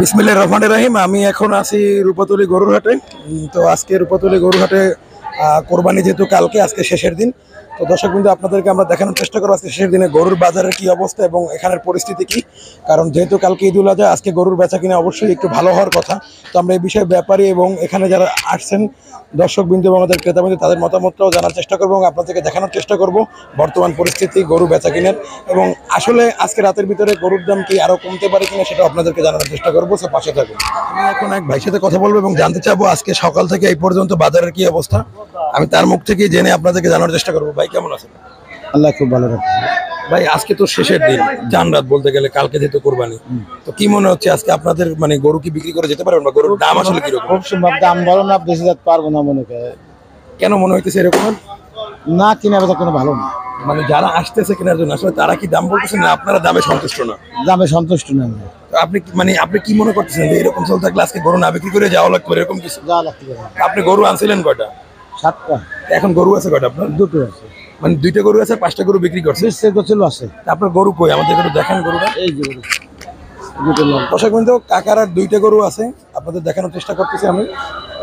বিসমিল্লাহির রহমানির রহিম। আমি এখন আছি রূপাতলী গরুর হাটে। তো আজকে রূপাতলী গরুর হাটে কোরবানি যেহেতু কালকে, আজকে শেষের দিন। তো দর্শক বিন্দু, আপনাদেরকে আমরা দেখানোর চেষ্টা করবো আজকে শেষের দিনে গরুর বাজারের কি অবস্থা এবং এখানের পরিস্থিতি কি। কারণ যেহেতু কালকে ঈদুল আজহা, আজকে গরুর বেচা কিনা অবশ্যই একটু ভালো হওয়ার কথা। তো আমরা এই বিষয়ে ব্যাপারী এবং এখানে যারা আসছেন দর্শক বিন্দু এবং আমাদের ক্রেতা বিন্দু, তাদের মতামতটাও জানার চেষ্টা করবো এবং আপনাদেরকে দেখানোর চেষ্টা করব বর্তমান পরিস্থিতি গরু বেচা কিনার, এবং আসলে আজকে রাতের ভিতরে গরুর দাম কি আরও কমতে পারে কিনা সেটা আপনাদেরকে জানানোর চেষ্টা করবো। সে পাশে থাকুন। আমি এখন এক ভাইয়ের সাথে কথা বলবো এবং জানতে চাবো আজকে সকাল থেকে এই পর্যন্ত বাজারের কি অবস্থা। আমি তার মুখ থেকে জেনে আপনাদেরকে জানার চেষ্টা করবো। ভাই কেমন আছেন? আল্লাহ খুব ভালো রাখে ভাই, আজকে তো শেষের দিন, জান রাত বলতে গেলে, কালকে যেহেতু কোরবানি, তো কি মনে হচ্ছে আজকে আপনাদের মানে গরু কি বিক্রি করে যেতে পারবেন বা গরুর দাম আসলে কিরকম? খুব সম্ভব দাম বলো না, বেশি যেতে পারবো না মনে করে। কেন মনে হইতেছে এরকম? না, কিনা বেচা কোনো ভালো না। মানে যারা আসতেছে কেনার জন্য আসলে তারা কি দাম বলতেছেন না আপনারা দামে সন্তুষ্ট না? দামে সন্তুষ্ট না। তো আপনি কি মনে করতেছেন যে এরকম চলতে থাকলে আজকে গরু না বিক্রি করে যাওয়া লাগবে এরকম কিছু? যা লাগতে পারে। আপনি গরু আনছিলেন কয়টা? 7টা। এখন গরু আছে কয়টা আপনার? 2টো আছে। মানে 2টা গরু আছে, 5টা গরু বিক্রি করছে। 20 গোছিল আছে। আপনার গরু কই? আমাদের গরু দেখান গরুটা। এই যে গরু 2টো লাল। দর্শক বিন্দু, কাকার আর 2টা গরু আছে, আপনাদের দেখানোর চেষ্টা করতেছি আমি।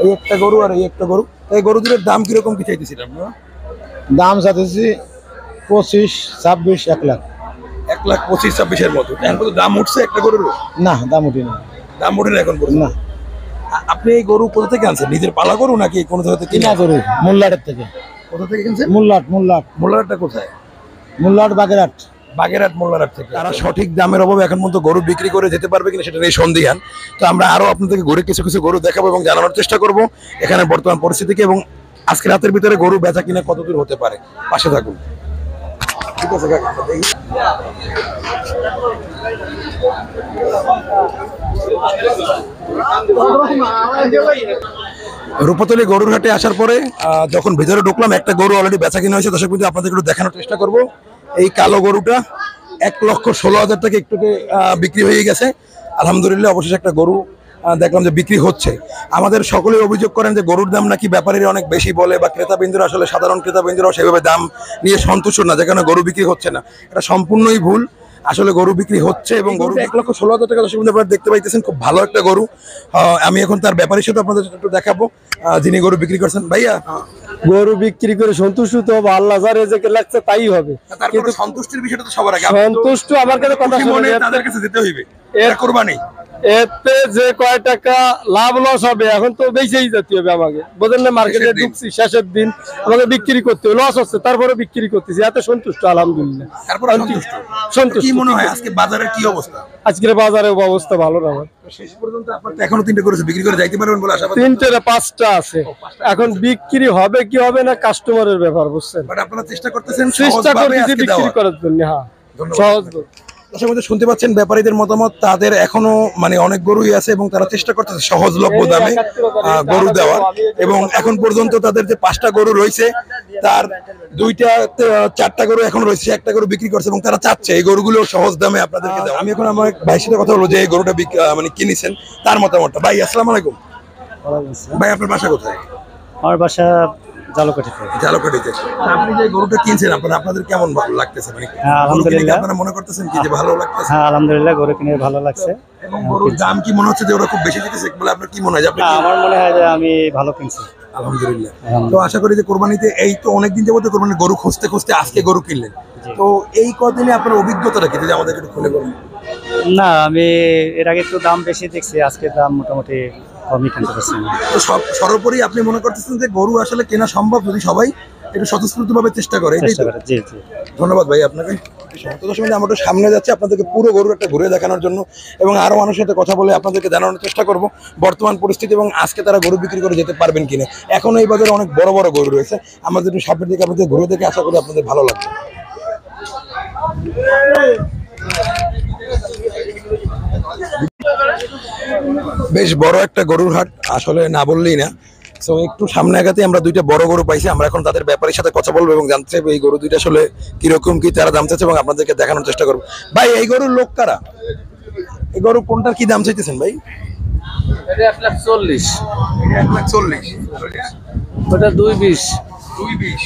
এই একটা গরু আর এই একটা গরু। এই গরু দুটোর দাম কিরকম কি চাইতেছিলাম? দাম চাইতেছি 25, 26, 1 লাখ। 1,25,26,000 মতো। এখন তো দাম উঠছে একটা গরুর? না, দাম উঠে না। দাম উঠে না এখন পর্যন্ত? না। আপনি এই গরু কোথা থেকে আনছেন? নিজের পালা গরু নাকি কোনো জায়গা থেকে কিনা গরু মোল্লাটের থেকে। কোথা থেকে কিনছেন? মোল্লাট। মোল্লারহাটটা কোথায়? মোল্লাট বাগেরহাট। বাগেরহাট মোল্লারহাট থেকে। তারা সঠিক দামের অভাবে এখন পর্যন্ত গরু বিক্রি করে যেতে পারবে কিনা সেটা নিয়ে সন্দিহান। তো আমরা আরো আপনাদেরকে ঘুরে কিছু কিছু গরু দেখাবো এবং জানানোর চেষ্টা করব এখানে বর্তমান পরিস্থিতিকে এবং আজকে রাতের ভিতরে গরু বেচা কিনা কতদূর হতে পারে। পাশে থাকুন। ঠিক আছে কাকা, আমরা দেখি। রূপাতলী গরুর হাটে আসার পরে যখন ভিতরে ঢুকলাম, একটা গরু অলরেডি বেচা কিনা হয়েছে। দর্শক কিন্তু আপনাদের একটু দেখানোর চেষ্টা করব। এই কালো গরুটা 1,16,000 টাকা একটু বিক্রি হয়ে গেছে। আলহামদুলিল্লাহ, অবশেষে একটা গরু দেখলাম যে বিক্রি হচ্ছে। আমাদের সকলেই অভিযোগ করেন যে গরুর দাম নাকি ব্যাপারীরা অনেক বেশি বলে, বা ক্রেতাবিন্দুরা আসলে সাধারণ ক্রেতাবিন্দুরাও সেভাবে দাম নিয়ে সন্তুষ্ট না, যেখানে গরু বিক্রি হচ্ছে না। এটা সম্পূর্ণই ভুল। আসলে গরু বিক্রি হচ্ছে এবং গরু 1,16,000 টাকা দর্শক আপনারা দেখতে পাইতেছেন। খুব ভালো একটা গরু। আমি এখন তার ব্যাপারীর সাথে আপনাদের একটু দেখাবো যিনি গরু বিক্রি করছেন। ভাইয়া, গরু বিক্রি করে সন্তুষ্ট তো হবে, আল্লাহ যা রেজেকে লাগছে তাই হবে। কিন্তু সন্তুষ্টির বিষয়টা তো সবার আগে। সন্তুষ্ট আমার কাছে কথা শুনে তাদের কাছে যেতে হইবে। এটা কোরবানি, এতে যে কয় টাকা লাভ লস হবে এখন তো বেঁচেই যেতে হবে আমাকে। বোঝেন না, মার্কেটে ঢুকছি শেষের দিন, আমাকে বিক্রি করতে হবে, লস হচ্ছে তারপরে বিক্রি করতেছি। এত সন্তুষ্ট আলহামদুলিল্লাহ। তারপরে সন্তুষ্ট। কি মনে হয় আজকে বাজারের কি অবস্থা? আজকের বাজারে অবস্থা ভালো না আমার। শেষ পর্যন্ত আপনার এখনো 3টে করেছে, বিক্রি করে যাইতে পারবেন বলে আশাবাদী? 3টে 5টা আছে। এখন বিক্রি হবে কি হবে না কাস্টমারের ব্যাপার, বুঝছেন। বাট আপনারা চেষ্টা করতেছেন, চেষ্টা করতেছি বিক্রি করার জন্য। হ্যাঁ, সহজ। দর্শক মধ্যে শুনতে পাচ্ছেন ব্যাপারীদের মতামত। তাদের এখনো মানে অনেক গরুই আছে এবং তারা চেষ্টা করতেছে সহজলভ্য দামে গরু দেওয়ার। এবং এখন পর্যন্ত তাদের যে 5টা গরু রয়েছে তার 4টা গরু এখন রয়েছে, একটা গরু বিক্রি করছে এবং তারা চাচ্ছে এই গরুগুলো সহজ দামে আপনাদেরকে দেওয়া। আমি এখন আমার ভাইয়ের সাথে কথা বলবো যে এই গরুটা মানে কিনেছেন তার মতামতটা। ভাই আসসালামু আলাইকুম। ভাই, আপনার বাসা কোথায়? আমার বাসা জালকাঠিতে। আপনি যে গরুটা কিনছেন আপনাদের কেমন ভালো লাগতেছে? মানে আলহামদুলিল্লাহ, আপনারা মনে করতেছেন কি যে ভালো লাগতেছে? হ্যাঁ আলহামদুলিল্লাহ, গরু কিনে ভালো লাগছে। এবং গরুর দাম কি মনে হচ্ছে যে ওরা খুব বেশি দিতেছে বলে আপনার কি মনে হয়? আমার মনে হয় যে আমি ভালো কিনছি আলহামদুলিল্লাহ। তো আশা করি যে কোরবানিতে এই তো অনেকদিন যাবত কোরবানি গরু খুঁজতে খুঁজতে আজকে গরু কিনলেন। তো এই কদিনে আপনার অভিজ্ঞতাটা কি, যদি আমাদেরকে একটু খুলে বলুন। না, আমি এর আগে একটু দাম বেশি দেখছি, আজকে দাম মোটামুটি কমই কিনতে পারছি। তো সর্বোপরি আপনি মনে করতেছেন যে গরু আসলে কেনা সম্ভব যদি সবাই একটু স্বতঃস্ফূর্তভাবে চেষ্টা করে? জি জি। ধন্যবাদ ভাই আপনাকে। আমরা একটু সামনে যাচ্ছি আপনাদেরকে পুরো গরু একটা ঘুরে দেখানোর জন্য এবং আরো মানুষের সাথে কথা বলে আপনাদেরকে জানানোর চেষ্টা করব বর্তমান পরিস্থিতি এবং আজকে তারা গরু বিক্রি করে যেতে পারবেন কিনা। এখন এই বাজারে অনেক বড় বড় গরু রয়েছে। আমাদের একটু সামনের দিকে আপনাদের ঘুরে দেখে আশা করি আপনাদের ভালো লাগবে। বেশ বড় একটা গরুর হাট, আসলে না বললেই না। তো একটু সামনে আগাতে আমরা 2টা বড় গরু পাইছি। আমরা এখন তাদের ব্যাপারীর সাথে কথা বলবো এবং জানতে চাইবো এই গরু 2টা আসলে কিরকম কি তারা দাম চাচ্ছে এবং আপনাদেরকে দেখানোর চেষ্টা করবো। ভাই, এই গরুর লোক কারা? এই গরু কোনটার কি দাম চাইতেছেন ভাই? এটা 1,40,000। 1,40,000। ওটা 2,20,000। 2,20,000।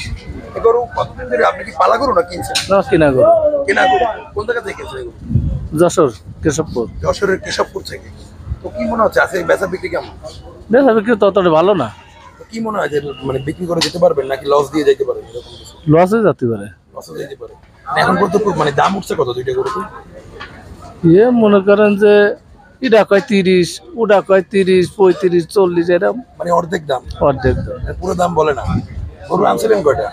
এই গরু কতদিন ধরে? আপনি কি পালা গরু না কিনছেন? না, কিনা গরু। কেনা গরু। কোন জায়গা থেকে কিনছেন? যশোর কেশবপুর। যশোরের কেশবপুর থেকে। তো কি মনে হচ্ছে আজকে বেচা বিক্রি কেমন? বেচা বিক্রি ততটা ভালো না, তো কি মনে হয় যে মানে বিক্রি করে যেতে পারবেন নাকি লস দিয়ে যেতে পারবেন, এরকম কিছু? লসে যেতে পারে। লসে যেতে পারে। এখন পর্যন্ত মানে দাম উঠছে কত দুইটা গরুতে? মনে করেন যে এটা কয় 30, ওটা কয় 30, 35, 40, এরকম মানে অর্ধেক দাম, অর্ধেক দাম। পুরো দাম বলে না। গরু আনছিলেন কয়টা?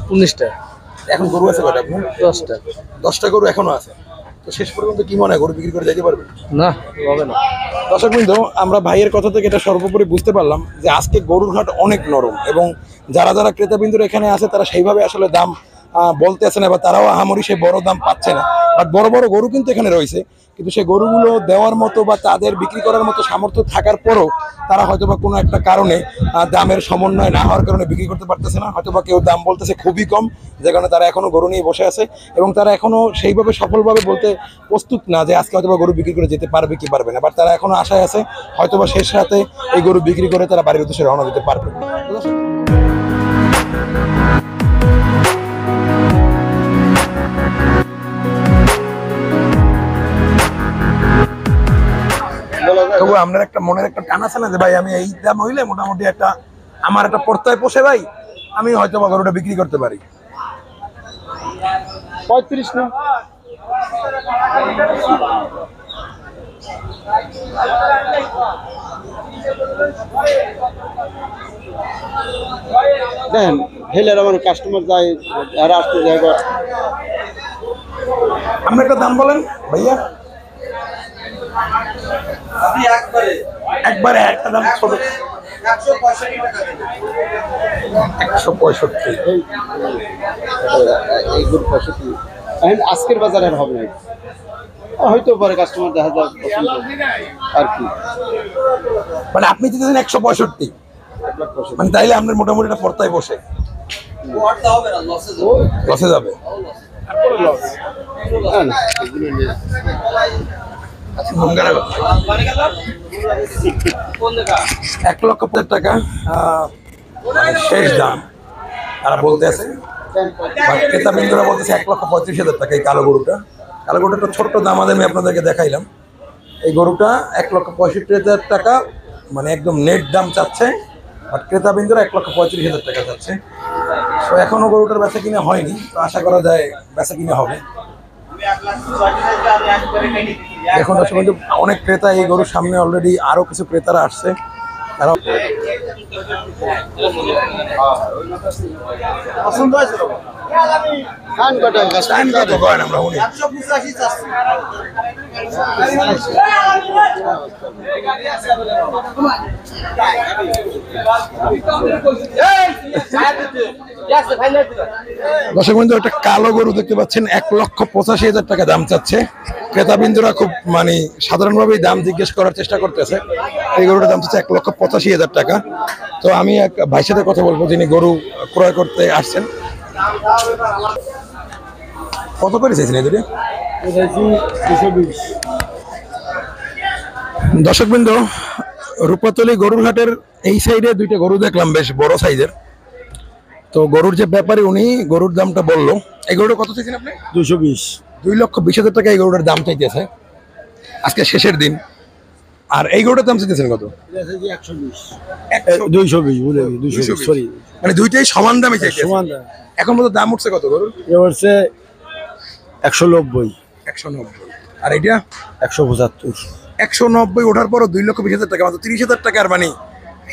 19টা। এখন গরু আছে কয়টা আপনার? 10টা। 10টা গরু এখনো আছে। তো শেষ পর্যন্ত কি মনে হয় গরু বিক্রি করে যেতে পারবেন? না, হবে না। দর্শক বিন্দু, আমরা ভাইয়ের কথা থেকে এটা সর্বোপরি বুঝতে পারলাম যে আজকে গরুর হাট অনেক নরম, এবং যারা যারা ক্রেতা বিন্দুর এখানে আছে তারা সেইভাবে আসলে দাম বলতেছে না, বা তারাও আহামরি সেই বড় দাম পাচ্ছে না। বাট বড় বড় গরু কিন্তু এখানে রয়েছে, কিন্তু সেই গরুগুলো দেওয়ার মতো বা তাদের বিক্রি করার মতো সামর্থ্য থাকার পরও তারা হয়তোবা কোনো একটা কারণে দামের সমন্বয় না হওয়ার কারণে বিক্রি করতে পারতেছে না। হয়তোবা কেউ দাম বলতেছে খুবই কম, যে কারণে তারা এখনো গরু নিয়ে বসে আছে, এবং তারা এখনো সেইভাবে সফলভাবে বলতে প্রস্তুত না যে আজকে হয়তোবা গরু বিক্রি করে যেতে পারবে কি পারবে না। বাট তারা এখনো আশায় আছে হয়তোবা শেষ রাতে এই গরু বিক্রি করে তারা বাড়ির উদ্দেশ্যে রওনা দিতে পারবে। তবু আপনার একটা মনের একটা টান আছে না যে ভাই আমি এই দাম হইলে মোটামুটি একটা আমার একটা পর্তায় পোষে, ভাই আমি হয়তো বা গরুটা বিক্রি করতে পারি। 35 না। দেখেন হেলের আমার কাস্টমার যায় আর আসতে যায়। আপনি একটা দাম বলেন ভাইয়া। একবারে একটা দাম ছোট। 165। এই গ্রুপ এখন আজকের বাজারে আর হবে না, হয়তো পরে কাস্টমার দেখা যায় পছন্দ আর কি। মানে আপনি দিতেছেন 165, মানে তাইলে আপনার মোটামুটি একটা পর্তায় বসে লসে যাবে। হ্যাঁ না, এগুলো নিয়ে 1,50,000 টাকা মানে শেষ দাম তারা বলতে আছে। ক্রেতা বিন্দুরা বলতেছে 1,35,000 টাকা এই কালো গরুটা। কালো গরুটা একটা ছোট্ট দাম আমি আপনাদেরকে দেখাইলাম। এই গরুটা 1,65,000 টাকা মানে একদম নেট দাম চাচ্ছে, বাট ক্রেতা বিন্দুরা 1,35,000 টাকা চাচ্ছে। তো এখনো গরুটার বেচা কিনে হয়নি, তো আশা করা যায় বেচা কিনে হবে। এখন কিন্তু অনেক ক্রেতা এই গরুর সামনে, অলরেডি আরো কিছু ক্রেতারা আসছে। তারা আমরা উনি দর্শক বন্ধু, একটা কালো গরু দেখতে পাচ্ছেন, 1,85,000 টাকা দাম চাচ্ছে। ক্রেতা বিন্দুরা খুব মানে সাধারণভাবেই দাম জিজ্ঞেস করার চেষ্টা করতেছে। এই গরুটার দাম চাচ্ছে 1,85,000 টাকা। তো আমি এক ভাইয়ের সাথে কথা বলবো যিনি গরু ক্রয় করতে আসছেন। কত করে চাইছেন এই দুটো? দর্শক বিন্দু, রূপাতলী গরুর হাটের এই সাইডে দুইটা গরু দেখলাম বেশ বড় সাইজের। তো গরুর যে ব্যাপারী উনি গরুর দামটা বললো। এই গরুটা কত চাইছেন আপনি? 220। 2,20,000 টাকা এই গরুটার দাম চাইতেছে আজকে শেষের দিন। আর এই গরুটার দাম চাইতেছেন কত? 220 বলে 220, সরি মানে দুইটাই সমান দামে চাইছে। সমান দাম। এখন মতো দাম উঠছে কত গরুর? এবার হচ্ছে 190। 190। আর এটা 175। 190 ওঠার পরও 2,20,000 টাকা, মাত্র 30,000 টাকার মানে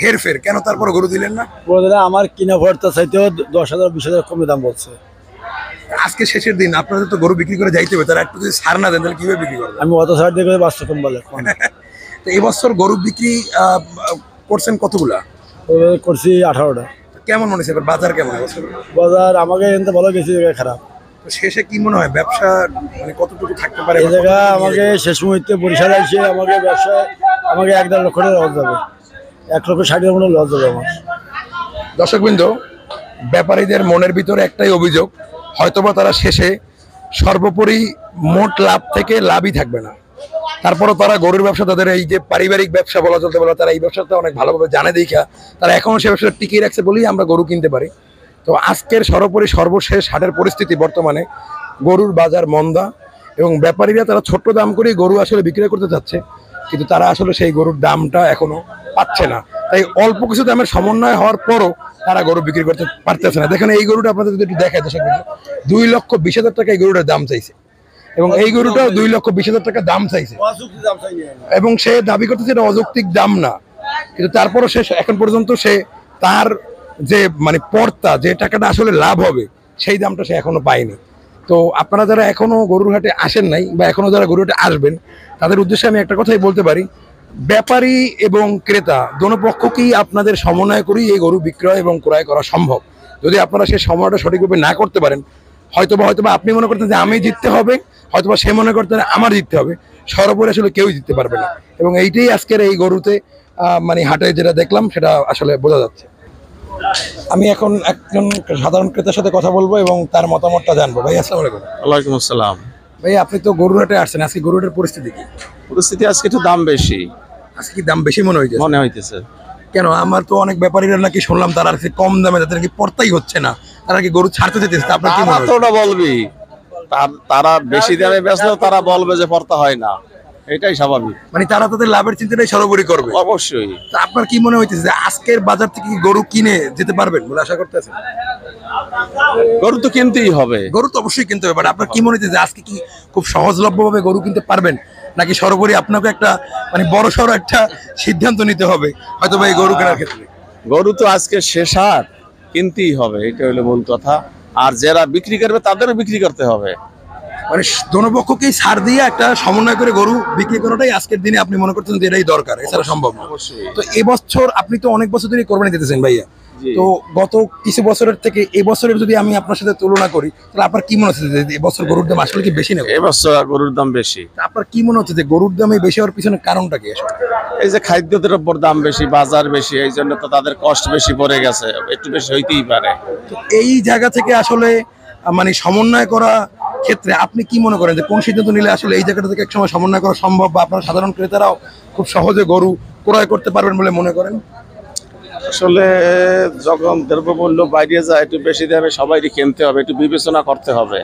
হেরফের। কেন তারপর গরু দিলেন না? বলে আমার কিনা ভর্তা চাইতেও 10,000 20,000 কমে দাম বলছে। আজকে শেষের দিন, আপনাদের তো গরু বিক্রি করে যাইতে হবে, তারা একটু যদি ছাড় না দেন তাহলে কিভাবে বিক্রি করবেন? আমি অত ছাড় দিয়ে 500 কম বলে। তো এবছর গরু বিক্রি করছেন কতগুলা? করছি 18টা। কেমন মনে হচ্ছে এবার বাজার কেমন এবছর? বাজার আমাকে এনতে ভালো গেছে, জায়গায় খারাপ। তো শেষে কি মনে হয় ব্যবসা মানে কতটুকু থাকতে পারে? এই জায়গা আমাকে শেষ মুহূর্তে বরিশাল আসছে, আমাকে ব্যবসায় আমাকে 1.5 লক্ষ টাকা লস যাবে, 1,60,000 মতো লস যাবে আমার। দর্শকবৃন্দ, ব্যাপারীদের মনের ভিতরে একটাই অভিযোগ, হয়তোবা তারা শেষে সর্বোপরি মোট লাভ থেকে লাভই থাকবে না। তারপরও তারা গরুর ব্যবসা, তাদের এই যে পারিবারিক ব্যবসা বলা চলতে বলা, তারা এই ব্যবসাটা অনেক ভালোভাবে জানে দেখা তারা এখনো সে ব্যবসাটা টিকিয়ে রাখছে বলেই আমরা গরু কিনতে পারি। তো আজকের সর্বোপরি সর্বশেষ হাটের পরিস্থিতি বর্তমানে গরুর বাজার মন্দা, এবং ব্যাপারীরা তারা ছোট্ট দাম করে গরু আসলে বিক্রি করতে চাচ্ছে, কিন্তু তারা আসলে সেই গরুর দামটা এখনো পাচ্ছে না। তাই অল্প কিছু দামের সমন্বয় হওয়ার পরও তারা গরু বিক্রি করতে পারতেছে না। দেখেন এই গরুটা আপনাদের যদি একটু দেখায় দর্শক, 2,20,000 টাকা এই গরুটার দাম চাইছে, এবং এই গরুটাও 2,20,000 টাকা দাম চাইছে, এবং সে দাবি করতেছে এটা অযৌক্তিক দাম না, কিন্তু তারপরও সে এখন পর্যন্ত সে তার যে মানে পর্তা যে টাকাটা আসলে লাভ হবে সেই দামটা সে এখনো পায়নি। তো আপনারা যারা এখনো গরুর হাটে আসেন নাই বা এখনো যারা গরুর হাটে আসবেন, তাদের উদ্দেশ্যে আমি একটা কথাই বলতে পারি, ব্যাপারী এবং ক্রেতা দোনো পক্ষকেই আপনাদের সমন্বয় করেই এই গরু বিক্রয় এবং ক্রয় করা সম্ভব। যদি আপনারা সেই সময়টা সঠিকভাবে না করতে পারেন, হয়তোবা আপনি মনে করতেন যে আমি জিততে হবে, হয়তোবা সে মনে করতেন আমার জিততে হবে, সর্বোপরি আসলে কেউই জিততে পারবে না। এবং এইটাই আজকের এই গরুতে মানে হাটে যেটা দেখলাম সেটা আসলে বোঝা যাচ্ছে। আমি এখন একজন সাধারণ ক্রেতার সাথে কথা বলবো এবং তার মতামতটা জানবো। ভাই আসসালামু আলাইকুম। ওয়ালাইকুম আসসালাম। ভাই আপনি তো গরুর হাটে আসছেন, আজকে গরুর হাটের পরিস্থিতি কি? পরিস্থিতি আজকে একটু দাম বেশি আজকে কি দাম বেশি মনে হইতেছে? মনে হইতেছে। কেন? আমার তো অনেক ব্যাপারীরা নাকি শুনলাম তারা আর কি কম দামে, তাদের নাকি পড়তাই হচ্ছে না, তারা কি গরু ছাড়তে চাইতেছে। আপনার কি মনে তারা হয়? তো ওটা বলবি, তারা বেশি দামে বেচলেও তারা বলবে যে পড়তা হয় না, এটাই স্বাভাবিক। মানে তারা তাদের লাভের চিন্তাটাই সর্বোপরি করবে। অবশ্যই। তা আপনার কি মনে হইতেছে যে আজকের বাজার থেকে কি গরু কিনে যেতে পারবেন বলে আশা করতেছেন? গরু তো কিনতেই হবে। গরু তো অবশ্যই কিনতে হবে, বাট আপনার কি মনে হচ্ছে যে আজকে কি খুব সহজলভ্য ভাবে গরু কিনতে পারবেন, নাকি সর্বোপরি আপনাকে একটা মানে বড় সড়ো একটা সিদ্ধান্ত নিতে হবে হয়তো এই গরু কেনার ক্ষেত্রে? গরু তো আজকে শেষ হাট, কিনতেই হবে, এটা হলো মূল কথা। আর যারা বিক্রি করবে তাদেরও বিক্রি করতে হবে। মানে দোনো পক্ষকেই ছাড় দিয়ে একটা সমন্বয় করে গরু বিক্রি করাটাই আজকের দিনে আপনি মনে করছেন যে এটাই দরকার, এছাড়া সম্ভব না। অবশ্যই। তো এবছর আপনি তো অনেক বছর ধরে কোরবানি দিতেছেন ভাইয়া, জি। তো গত কিছু বছরের থেকে এবছরের যদি আমি আপনার সাথে তুলনা করি, তাহলে আপনার কি মনে হচ্ছে যে এবছর গরুর দাম আসলে কি বেশি নেবে? এবছর গরুর দাম বেশি। আপনার কি মনে হচ্ছে যে গরুর দামে বেশি হওয়ার পিছনে কারণটা কি আসলে? এই যে খাদ্যদ্রব্যর দাম বেশি, বাজার বেশি, এই জন্য তো তাদের কষ্ট বেশি পড়ে গেছে, একটু বেশি হইতেই পারে। তো এই জায়গা থেকে আসলে মানে সমন্বয় করা ক্ষেত্রে আপনি কি মনে করেন যে কোন সিদ্ধান্ত নিলে আসলে এই জায়গাটা থেকে একসময় সমন্বয় করা সম্ভব, বা আপনারা সাধারণ ক্রেতারাও খুব সহজে গরু ক্রয় করতে পারবেন বলে মনে করেন? আসলে যখন দ্রব্যমূল্য বাইরে যায়, একটু বেশি দামে সবাইকে কিনতে হবে, একটু বিবেচনা করতে হবে।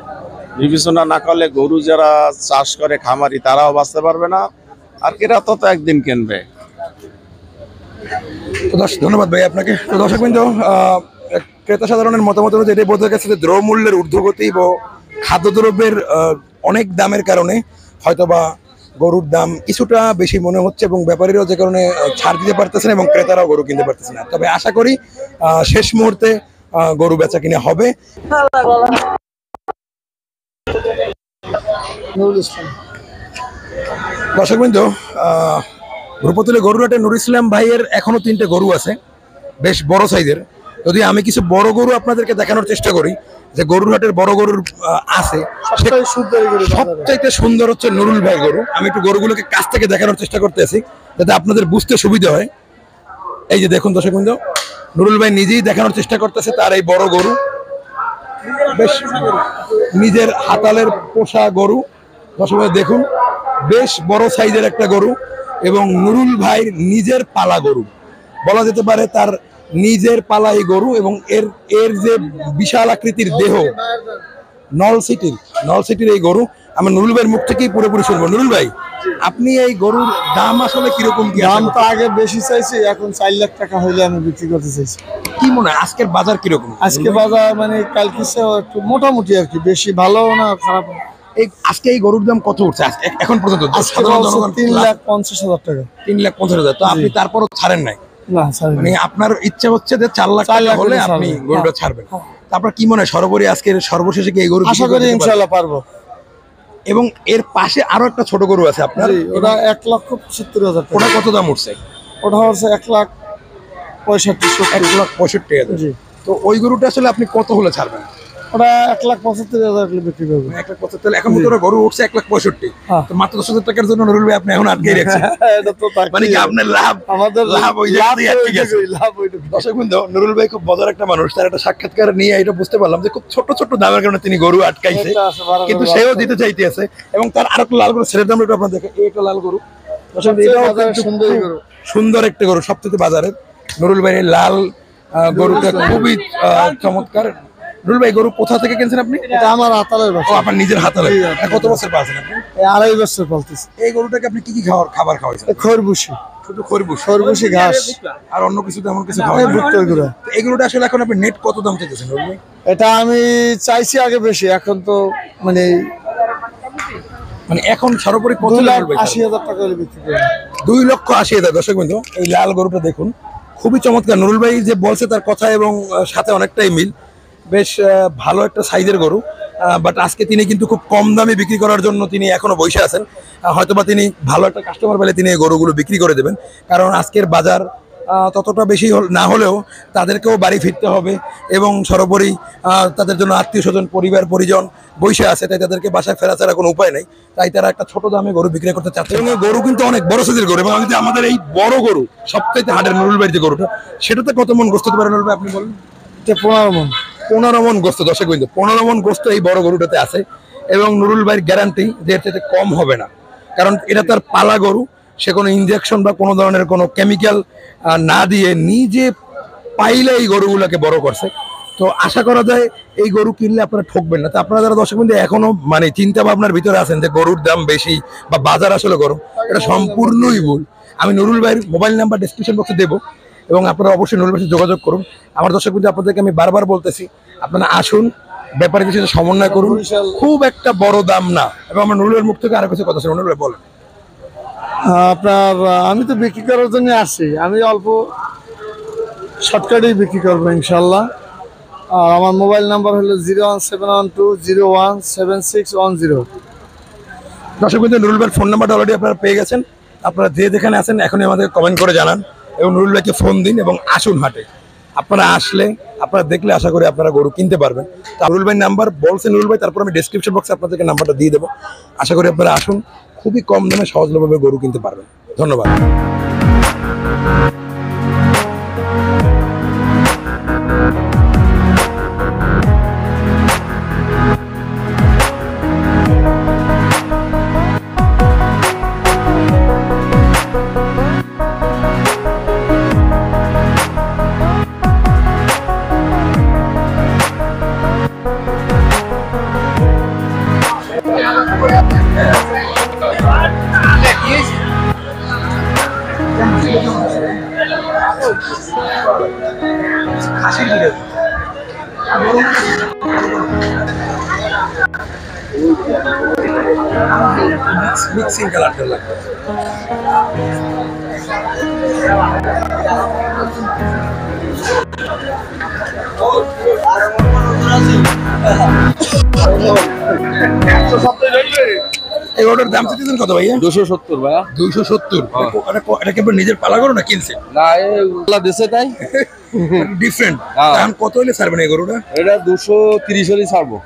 বিবেচনা না করলে গরু যারা চাষ করে খামারি তারাও বাঁচতে পারবে না, আর কেরা তো একদিন কিনবে। তো ধন্যবাদ ভাই আপনাকে। তো দর্শক বিন্দু, ক্রেতা সাধারণের মতামত অনুযায়ী এটাই বোঝা গেছে যে দ্রব্যমূল্যের ঊর্ধ্বগতি বা খাদ্যদ্রব্যের অনেক দামের কারণে হয়তোবা গরুর দাম কিছুটা বেশি মনে হচ্ছে, এবং ব্যাপারীরাও যে কারণে ছাড় দিতে পারতেছে না এবং ক্রেতারাও গরু কিনতে পারতেছে না। তবে আশা করি শেষ মুহূর্তে গরু বেচা কিনে হবে। দর্শকবৃন্দ, রূপতলী গরুর হাটে নুর ইসলাম ভাইয়ের এখনো 3টে গরু আছে, বেশ বড় সাইজের। যদি আমি কিছু বড় গরু আপনাদেরকে দেখানোর চেষ্টা করি, যে গরুর হাটের বড় গরুর আছে, সবচাইতে সুন্দর হচ্ছে নুরুল ভাই গরু। আমি একটু গরুগুলোকে কাছ থেকে দেখানোর চেষ্টা করতেছি যাতে আপনাদের বুঝতে সুবিধা হয়। এই যে দেখুন দর্শকবৃন্দ, নুরুল ভাই নিজেই দেখানোর চেষ্টা করতেছে তার এই বড় গরু, বেশ নিজের হাতালের পোষা গরু। দর্শক দেখুন, বেশ বড় সাইজের একটা গরু, এবং নুরুল ভাইয়ের নিজের পালা গরু বলা যেতে পারে, তার নিজের পালা এই গরু। এবং এর যে বিশাল আকৃতির দেহ, নলসিটির এই গরু। আমরা নুরুল ভাইয়ের মুখ থেকেই পুরোপুরি শুনবো। নুরুল ভাই, আপনি এই গরুর দাম আসলে কিরকম? দাম তো আগে বেশি চাইছি, এখন 4 লাখ টাকা হইলে আমি বিক্রি করতে চাইছি। কি মনে হয় আজকের বাজার কিরকম? আজকে বাজার মানে কালকে একটু মোটামুটি আর কি, বেশি ভালো না খারাপ না। আজকে এই গরুর দাম কত উঠছে এখন পর্যন্ত? সাধারণ 3,50,000 টাকা। 3,50,000। তো আপনি তারপরও ছাড়েন নাই? না ছাড়ি মানে আপনার ইচ্ছা হচ্ছে যে 4 লাখ টাকা হলে আপনি গরুটা ছাড়বেন। তারপর কি মনে হয় সর্বোপরি আজকের সর্বশেষে কি এই গরু আশা করি ইনশাআল্লাহ পারবো। এবং এর পাশে আরো একটা ছোট গরু আছে আপনার, ওটা 1,70,000 টাকা। ওটা কত দাম উঠছে? ওটা হচ্ছে 1,65,000। 1,65,000। জি। তো ওই গরুটা আসলে আপনি কত হলে ছাড়বেন? ওটা 1,75,000 বিক্রি করবো। 1,75,000। এখন মতো গরু উঠছে 1,65,000। হ্যাঁ। তো মাত্র 10,000 টাকার জন্য নুরুল ভাই আপনি এখন আটকে রাখছেন। এটা তো মানে কি আপনার লাভ? আমাদের লাভ ওই জায়গাতেই আটকে গেছে। লাভ ওইটুকু। দর্শক বৃন্দ, নুরুল ভাই খুব মজার একটা মানুষ। তার একটা সাক্ষাৎকার নিয়ে এটা বুঝতে পারলাম যে খুব ছোট ছোট দামের কারণে তিনি গরু আটকাইছে, এটা আছে, বারো কিন্তু গরু সেও আছে। দিতে চাইতেছে। এবং তার আরো একটা লাল গরু ছেড়ে দাম একটু আপনার দেখে, এই একটা লাল গরু। দর্শক, এটাও বাজারে কিন্তু সুন্দর খুব গরু। সুন্দর একটা গরু, সবচেয়ে বাজারের। নুরুল ভাইয়ের লাল গরুটা খুবই চমৎকার। নুরুল ভাই গরু কোথা থেকে কিনছেন আপনি? এটা আমার হাতালের ও বাসা, আপনার নিজের হাতে লাগে। কত বছর পালছেন আপনি? এই 2.5 বছর পালতেছি। এই গরুটাকে আপনি কি কি খাবার খাওয়াইছেন? খরবুশি, শুধু খরবুশ খরবুশি ঘাস, আর অন্য কিছু তেমন কিছু এই খাওয়াই না? ভুট্টার গুঁড়া। তো এই গরুটা আসলে এখন আপনি নেট কত দাম চাইতেছেন নুরুল ভাই? এটা আমি চাইছি আগে বেশি, এখন তো মানে মানে এখন সর্বোপরি কত নুরুল ভাই? 2,80,000 টাকা হলে বিক্রি করি। 2,80,000। দর্শক বন্ধু, এই লাল গরুটা দেখুন, খুবই চমৎকার। নুরুল ভাই যে বলছে তার কথা এবং সাথে অনেকটাই মিল। বেশ ভালো একটা সাইজের গরু, বাট আজকে তিনি কিন্তু খুব কম দামে বিক্রি করার জন্য তিনি এখনো বসে আছেন। হয়তোবা তিনি ভালো একটা কাস্টমার পেলে তিনি এই গরুগুলো বিক্রি করে দেবেন, কারণ আজকের বাজার ততটা বেশি না হলেও তাদেরকেও বাড়ি ফিরতে হবে এবং সর্বোপরি তাদের জন্য আত্মীয় স্বজন পরিবার পরিজন বসে আছে, তাই তাদেরকে বাসায় ফেরা ছাড়া কোনো উপায় নেই। তাই তারা একটা ছোট দামে গরু বিক্রি করতে চাচ্ছে এবং এই গরু কিন্তু অনেক বড় সাইজের গরু। এবং যদি আমাদের এই বড় গরু সবচাইতে হাটের নুরুল ভাইয়ের যে গরুটা, সেটাতে কত মন গোস্ত হতে পারে নুরুল ভাই আপনি বলেন? এটা 15 মণ। 15 মন গোস্ত। দর্শক বিন্দু, 15 মন গোস্ত এই বড় গরুটাতে আছে এবং নুরুল ভাইয়ের গ্যারান্টি যে এর চাইতে কম হবে না, কারণ এটা তার পালা গরু। সে কোনো ইনজেকশন বা কোনো ধরনের কোনো কেমিক্যাল না দিয়ে নিজে পাইলে এই গরুগুলোকে বড় করছে। তো আশা করা যায় এই গরু কিনলে আপনারা ঠকবেন না। তো আপনারা যারা দর্শক বিন্দু এখনো মানে চিন্তা ভাবনার ভিতরে আছেন যে গরুর দাম বেশি বা বাজার আসলে গরম, এটা সম্পূর্ণই ভুল। আমি নুরুল ভাইয়ের মোবাইল নাম্বার ডেসক্রিপশন বক্সে দেবো এবং আপনারা অবশ্যই নুরুল ভাইয়ের সাথে যোগাযোগ করুন। আমার দর্শক বিন্দু আপনাদেরকে আমি বারবার বলতেছি, আপনারা আসুন, ব্যাপারীদের সাথে সমন্বয় করুন, খুব একটা বড় দাম না। এবং আমার নুরুলের মুখ থেকে আরো কিছু কথা শুনুন। নুরুল ভাই বলেন। আপনার আমি তো বিক্রি করার জন্য আসছি, আমি অল্প শর্টকাটেই বিক্রি করবো ইনশাল্লাহ। আর আমার মোবাইল নাম্বার হলো 01712017610। দর্শক বিন্দু, নুরুল ভাইয়ের ফোন নাম্বারটা অলরেডি আপনারা পেয়ে গেছেন। আপনারা যে যেখানে আছেন এখনই আমাদের কমেন্ট করে জানান এবং নুরুল ভাইকে ফোন দিন এবং আসুন হাটে। আপনারা আসলে আপনারা দেখলে আশা করি আপনারা গরু কিনতে পারবেন। তো নুরুল ভাই নাম্বার বলছেন নুরুল ভাই, তারপর আমি ডেসক্রিপশন বক্সে আপনাদেরকে নাম্বারটা দিয়ে দেবো। আশা করি আপনারা আসুন, খুবই কম দামে সহজলভ্যভাবে গরু কিনতে পারবেন। ধন্যবাদ। মিক্সিং কালারটা লাগবে। এই অর্ডার দাম চাইতেছেন কত ভাইয়া? 270 ভাইয়া। 270। এটা কি আপনার নিজের পালা গরু না কিনছে? না এগুলা দেশে তাই ডিফারেন্ট। হ্যাঁ। দাম কত হলে ছাড়বেন এই গরুটা? এটা 230 হলেই ছাড়বো।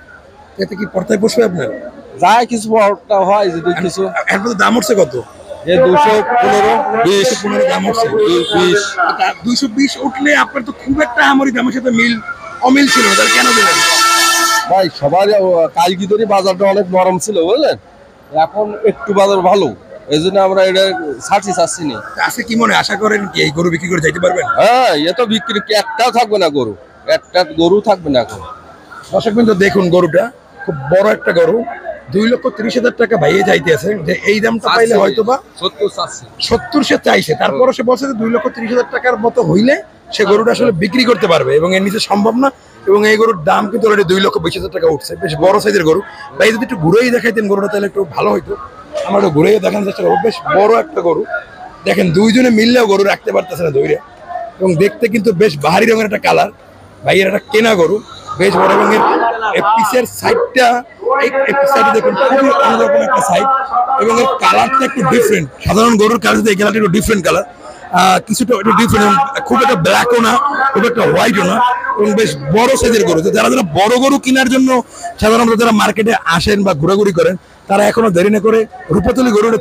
এতে কি পর্দায় বসবে আপনার? যায় কিছু বড়টা হয় যদি কিছু। এখন দাম উঠছে কত? এ 215 20 15 দাম উঠছে। 20 220 উঠলে আপনার তো খুব একটা আমারই দামের সাথে অমিল ছিল, তাহলে কেন দিলেন? ভাই সবার কালকে ধরে বাজারটা অনেক নরম ছিল বুঝলেন, এখন একটু বাজার ভালো, এই জন্য আমরা এটা চাচ্ছি না। আজকে কি মনে আশা করেন কি এই গরু বিক্রি করে যাইতে পারবেন? হ্যাঁ এ তো বিক্রি একটাও থাকবে না গরু, একটা গরু থাকবে না এখন। দর্শক বিন্দু দেখুন, গরুটা খুব বড় একটা গরু, 2,30,000 টাকা ভাইয়ে যাইতেছে। যে এই দামটা পাইলে হয়তো বা 70 সে চাইছে, তারপরও সে বলছে যে 2,30,000 টাকার মতো হইলে সে গরুটা আসলে বিক্রি করতে পারবে এবং এর নিচে সম্ভব না। এবং এই গরুর দাম কিন্তু অলরেডি 2,20,000 টাকা উঠছে। বেশ বড় সাইজের গরু। ভাই যদি একটু ঘুরেই দেখাইতেন গরুটা তাহলে একটু ভালো হইতো। আমরা একটু ঘুরেই দেখানোর চেষ্টা করবো। বেশ বড় একটা গরু, দেখেন দুইজনে মিললেও গরু রাখতে পারতেছে না ধরে। এবং দেখতে কিন্তু বেশ বাহারি রঙের একটা কালার। ভাইয়ের একটা কেনা গরু, বেশ বড় রঙের। পিসের সাইডটা সাইডে দেখুন খুবই অন্যরকম একটা সাইড এবং এর কালারটা একটু ডিফারেন্ট। সাধারণ গরুর কালার এই কালারটা একটু ডিফারেন্ট কালার, কিছুটা একটু ডিফারেন্ট, খুব একটা ব্ল্যাকও না, খুব একটা হোয়াইটও না এবং বেশ বড় সাইজের গরু। তো যারা যারা বড় গরু কেনার জন্য সাধারণত যারা মার্কেটে আসেন বা ঘোরাঘুরি করেন, তারা এখনো দেরি না করে রূপাতলী গরুটা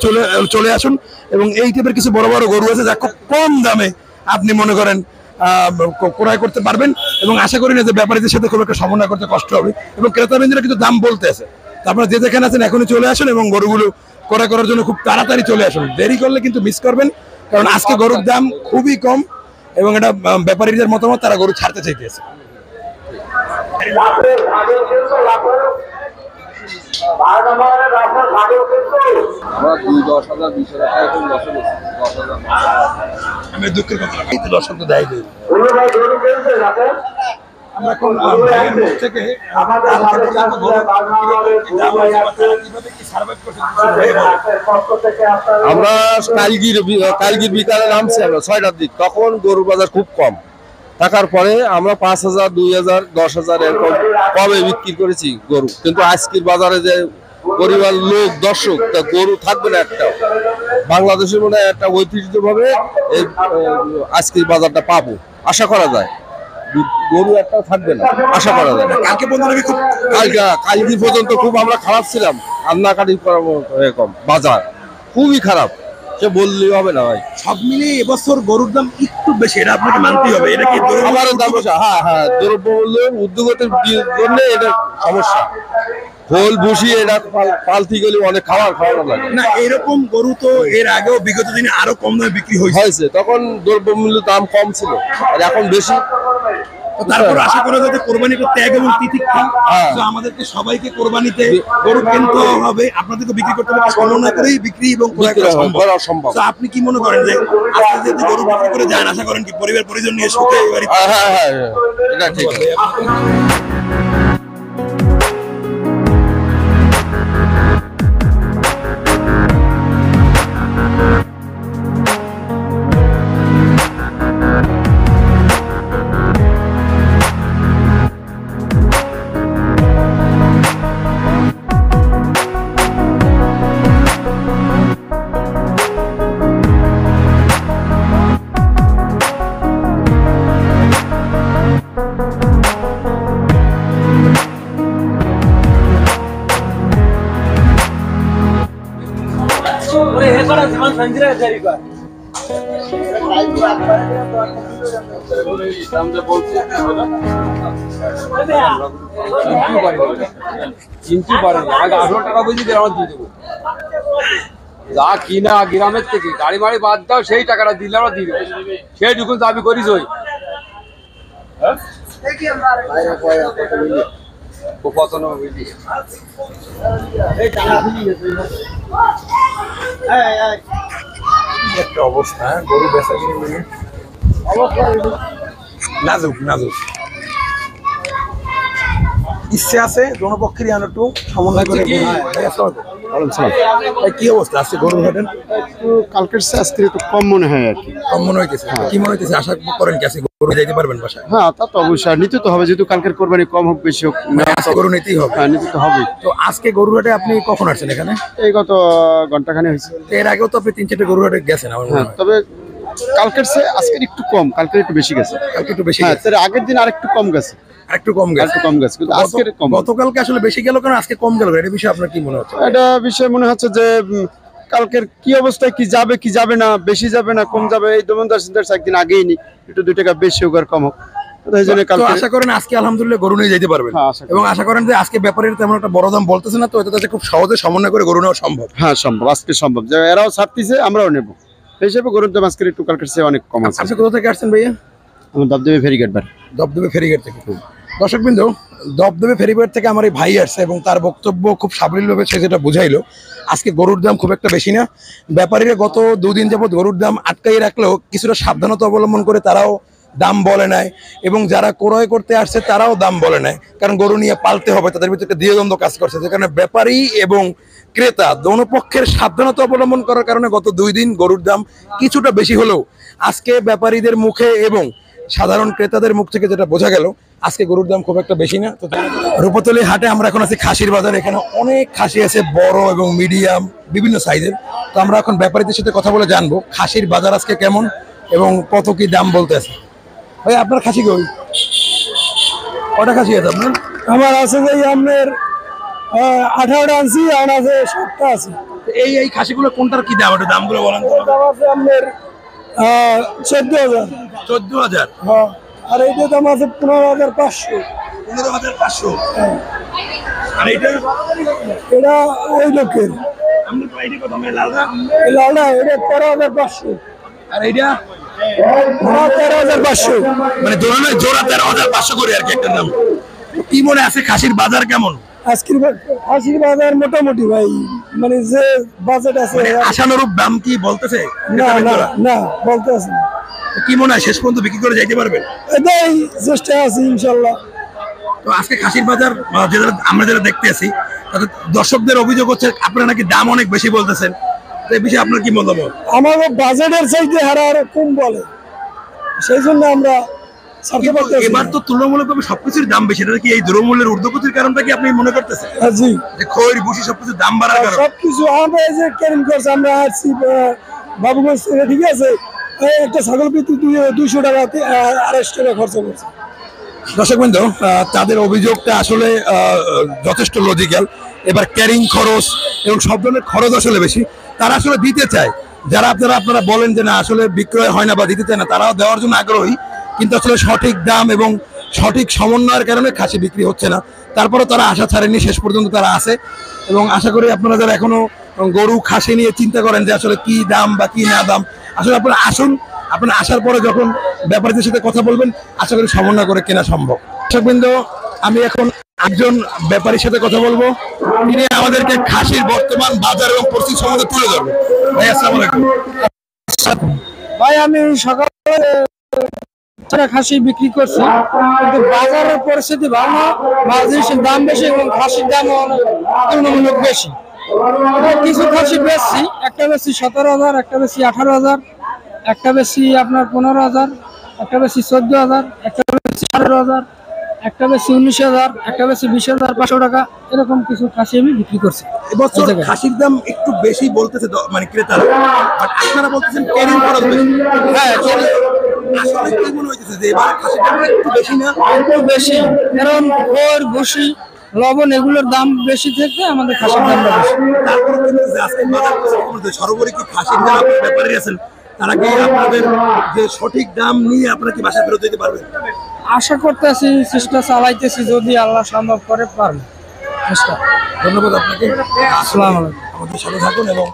চলে আসুন। এবং এই টাইপের কিছু বড় বড় গরু আছে যা খুব কম দামে আপনি মনে করেন ক্রয় করতে পারবেন। এবং আশা করি না যে ব্যাপারীদের সাথে খুব একটা সমন্বয় করতে কষ্ট হবে এবং ক্রেতাবৃন্দরা কিন্তু দাম বলতে আছে। তারপরে যে যেখানে আছেন এখনই চলে আসুন এবং গরুগুলো ক্রয় করার জন্য খুব তাড়াতাড়ি চলে আসুন। দেরি করলে কিন্তু মিস করবেন, কারণ আজকে গরুর দাম খুবই কম এবং এটা ব্যাপারীদের মতামত, তারা গরু ছাড়তে চাইতেছে। আমি দুঃখের কথা এই তো দর্শক তো দেয় আমরা এখন ভাইয়ের মুখ থেকে আমরা কালগির বিকালে নামছি আমরা 6টার দিক, তখন গরুর বাজার খুব কম থাকার পরে আমরা 5,000, 2,000, 10,000 এরকম কমে বিক্রি করেছি গরু। কিন্তু আজকের বাজারে যে পরিবার লোক দর্শক, তা গরু থাকবে না একটাও। বাংলাদেশের মনে হয় একটা ঐতিহ্যভাবে এই আজকের বাজারটা পাবো আশা করা যায়। গরু একটাও থাকবে না আশা করা যায়। কালকে পর্যন্ত আমি খুব কালকে পর্যন্ত খুব আমরা খারাপ ছিলাম, কান্নাকাটি করার মতো এরকম বাজার খুবই খারাপ, সে বললেই হবে না ভাই। সব মিলিয়ে এবছর গরুর দাম একটু বেশি, এটা আপনাকে মানতেই হবে। এটা কি আমার দাম বেশি? হ্যাঁ, দ্রব্যমূল্য উদ্যোগতের জন্য এটা সমস্যা। খোল ভুসি এটা পালতি গেলে অনেক খাওয়ানো লাগে না। এরকম গরু তো এর আগেও বিগত দিনে আরো কম দামে বিক্রি হয়েছে, তখন দ্রব্যমূল্য দাম কম ছিল, আর এখন বেশি। তারপর আশা করা যায় যে কোরবানি করতে এক এবং তিতিক্ষা, তো আমাদেরকে সবাইকে কোরবানিতে গরু কিনতে হবে, আপনাদেরকে বিক্রি করতে হবে, সমন্বয় করেই বিক্রি এবং ক্রয় করা সম্ভব। তো আপনি কি মনে করেন যে আজকে যদি গরু বিক্রি করে যান, আশা করেন কি পরিবার পরিজন নিয়ে সুখে এই বাড়িতে? হ্যাঁ, এটা ঠিক। যা কিনা গ্রামের থেকে গাড়ি মাড়ি বাদ দাও, সেই টাকাটা দিলে আমরা দিয়ে দেবো, সেইটুকু দাবি করিস। ওই একটা অবস্থা গরু বেচা কিনে নিয়ে নাজুক ইচ্ছে আছে দোনো পক্ষেরই একটু সমন্বয় করে। কি অবস্থা আজকে গরুর হাটের? কালকের চেয়ে আজকে একটু কম মনে হয় আর কি। কম মনে হইতেছে? কি মনে হইতেছে? আশা করেন কি আজকে গরু যাইতে পারবেন বাসায়? হ্যাঁ, তা তো অবশ্যই নিতে তো হবে, যেহেতু কালকের কোরবানি কম হোক বেশি হোক আজকে গরু নিতেই হবে। হ্যাঁ, নিতে তো হবে। তো আজকে গরু হাটে আপনি কখন আসছেন এখানে? এই গত ঘন্টাখানে হয়েছে। এর আগেও তো আপনি 3-4টে গরু হাটে গেছেন আমার মনে হ্যাঁ, হয়। তবে কালকের চেয়ে আজকের একটু কম, কালকের একটু বেশি গেছে। কালকে একটু বেশি হ্যাঁ, গেছে, তার আগের দিন আরেকটু কম গেছে, আরেকটু কম গেছে। একটু কম গেছে, কিন্তু আজকের কম। গতকালকে আসলে বেশি গেল কেন, আজকে কম গেল, এটা বিষয়ে আপনার কি মনে হচ্ছে? এটা বিষয় মনে হচ্ছে যে কালকের কি অবস্থায় কি যাবে না, বেশি যাবে না কম যাবে, এই দমনদার চিন্তার একদিন আগেই নি একটু 2 টাকা বেশি হোক আর কম হোক। এই জন্য তো কালকে আশা করেন আজকে আলহামদুলিল্লাহ গরু নিয়ে যেতে পারবেন, হ্যাঁ, আশা করি। এবং আশা করেন যে আজকে ব্যাপারীরা তেমন একটা বড় দাম বলতেছে না, তো এটা খুব সহজে সমন্বয় করে গরু নেওয়া সম্ভব। হ্যাঁ, সম্ভব, আজকে সম্ভব, যে এরাও ছাড়তিছে আমরাও নেবো, এই হিসেবে গরুর দাম আজকের একটু কালকের চেয়ে অনেক কম আছে। আচ্ছা, কোথা থেকে আসছেন ভাইয়া? আমার দবদবে ফেরিঘাট বার। দবদবে ফেরিঘাট থেকে। দর্শকবৃন্দ, দবদবে ফেরিঘাট থেকে আমার এই ভাই আসছে এবং তার বক্তব্য খুব সাবলীলভাবে সে যেটা বুঝাইলো, আজকে গরুর দাম খুব একটা বেশি না। ব্যাপারীরা গত 2 দিন যাবত গরুর দাম আটকাই রাখলেও কিছুটা সাবধানতা অবলম্বন করে তারাও দাম বলে নাই, এবং যারা ক্রয় করতে আসছে তারাও দাম বলে নাই, কারণ গরু নিয়ে পালতে হবে, তাদের ভিতরে একটা দ্বিধাদ্বন্দ্ব কাজ করছে, যেখানে ব্যাপারী এবং ক্রেতা দোনো পক্ষের সাবধানতা অবলম্বন করার কারণে গত 2 দিন গরুর দাম কিছুটা বেশি হলেও আজকে ব্যাপারীদের মুখে এবং সাধারণ ক্রেতাদের মুখ থেকে যেটা বোঝা গেল, আজকে গরুর দাম খুব একটা বেশি না। তো রূপাতলী হাটে আমরা এখন আছি খাসির বাজার, এখানে অনেক খাসি আছে, বড় এবং মিডিয়াম বিভিন্ন সাইজের। তো আমরা এখন ব্যাপারীদের সাথে কথা বলে জানবো খাসির বাজার আজকে কেমন এবং কত কি দাম বলতে আছে। ভাই, আপনার খাসি কই? কটা খাসি আছে আপনার? আমার আছে যে আপনার 18টা আনছি, আর আছে 7টা আছে। এই খাসিগুলো কোনটার কি দাম? ওটা দামগুলো বলেন তো। দাম আছে আপনার 14,000। 14,000? হ্যাঁ, আর এইটার দাম আছে 15,500। 15,500? আর এইটা? এটা ওই লোকের আপনার প্রাইসটা কত? মানে লালটা? লালটা এটা 13,500। আর এইটা? 13,500। মানে জোড়া 13,500 করে আর কি একটা দাম। কি মনে আছে খাসির বাজার কেমন? আজকের খাসির বাজার মোটামুটি ভাই, মানে যে বাজেট আছে আশানুরূপ দাম কি বলতেছে? না না না বলতে আছে না। কি মনে হয় শেষ পর্যন্ত বিক্রি করে যাইতে পারবেন? এটাই চেষ্টা আছে ইনশাল্লাহ। তো আজকে খাসির বাজার আমরা যেটা দেখতে আছি তাতে দর্শকদের অভিযোগ হচ্ছে আপনারা নাকি দাম অনেক বেশি বলতেছেন, তো এই বিষয়ে আপনার কি মতামত? আমাদের বাজেটের চাইতে হারা আরো কম বলে, সেই জন্য আমরা ছাড়তে কিন্তু পারতেছি না। এবার তো তুলনামূলকভাবে সবকিছুর দাম বেশি, এটা কি এই দ্রব্যমূল্যের ঊর্ধ্বগতির কারণটা কি আপনি মনে করতেছেন? জি, যে খৈর ভুসি সবকিছুর দাম বাড়ার কারণ? সবকিছু আমরা এই যে ক্যারিং করছি, আমরা আসছি বাবুগঞ্জ থেকে, ঠিক আছে, এই একটা ছাগল পিছু 200 টাকা 250 টাকা খরচা করছে। দর্শকবৃন্দ, তাদের অভিযোগটা আসলে যথেষ্ট লজিক্যাল। এবার ক্যারিং খরচ এবং সব ধরনের খরচ আসলে বেশি, তারা আসলে দিতে চায়। যারা আপনারা বলেন যে না আসলে বিক্রয় হয় না বা দিতে চায় না, তারাও দেওয়ার জন্য আগ্রহী, কিন্তু আসলে সঠিক দাম এবং সঠিক সমন্বয়ের কারণে খাসি বিক্রি হচ্ছে না। তারপরেও তারা আশা ছাড়েনি, শেষ পর্যন্ত তারা আছে। এবং আশা করি আপনারা যারা এখনো গরু খাসি নিয়ে চিন্তা করেন যে আসলে কি দাম বা কি না দাম, আসলে আপনারা আসুন, আপনারা আসার পরে যখন ব্যাপারীদের সাথে কথা বলবেন, আশা করি সমন্বয় করে কেনা সম্ভব। দর্শকবৃন্দ, আমি এখন একজন ব্যাপারীর সাথে কথা বলবো, তিনি আমাদেরকে খাসির বর্তমান বাজার এবং পরিস্থিতি সম্বন্ধে তুলে ধরবেন। ভাই আসসালামু আলাইকুম। ভাই আমি সকালে খাসি বিক্রি করছি, কিন্তু বাজারের পরিস্থিতি ভালো না, মাছ জিনিসের দাম বেশি এবং খাসির দাম তুলনামূলক বেশি। কিছু খাসি বেশি, একটা বেশি 17,000, একটা বেশি 18,000, একটা বেশি আপনার 15,000, একটা বেশি 14,000, একটা বেশি 18,000, একটা বেশি 19,000, একটা বেশি 20,500 টাকা, এরকম কিছু খাসি আমি বিক্রি করছি। এবছর এই জায়গায়। খাসির দাম একটু বেশি বলতেছে মানে ক্রেতারা, বাট আপনারা বলতেছেন ক্যারিং খরচ বেশি। হ্যাঁ, আসলে কি মনে হইতেছে যে এবার খাসির দাম একটু বেশি না? একটু বেশি, কারণ খড় ভুসি লবণ এগুলোর দাম বেশি থেকে আমাদের খাসির দামটা বেশি। তারপরে কিন্তু যে আজকে বাজার পরিস্থিতি, সর্বোপরি কি খাসির যারা আপনার ব্যাপারী আছেন তারা কি আপনাদের যে সঠিক দাম নিয়ে আপনারা কি বাসায় ফেরত দিতে পারবেন? আশা করতেছি, চেষ্টা চালাইতেছি, যদি আল্লাহ সম্ভব করে পারবে। ধন্যবাদ আপনাকে। আসসালামু আলাইকুম। আমাদের সাথে থাকুন এবং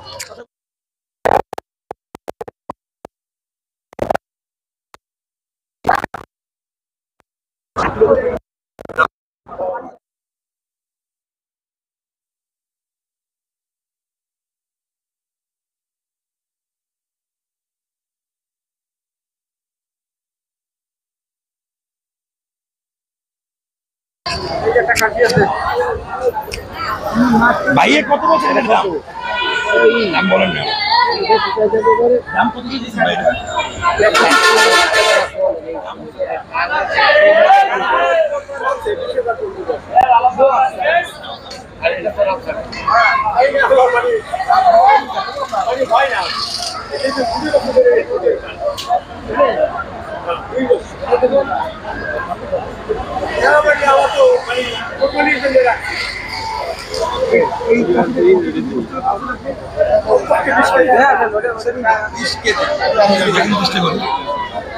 ভাইয়ে কত বছর এটার দাম? দাম বলেন না। দাম কত দিয়েছেন ভাই এটা?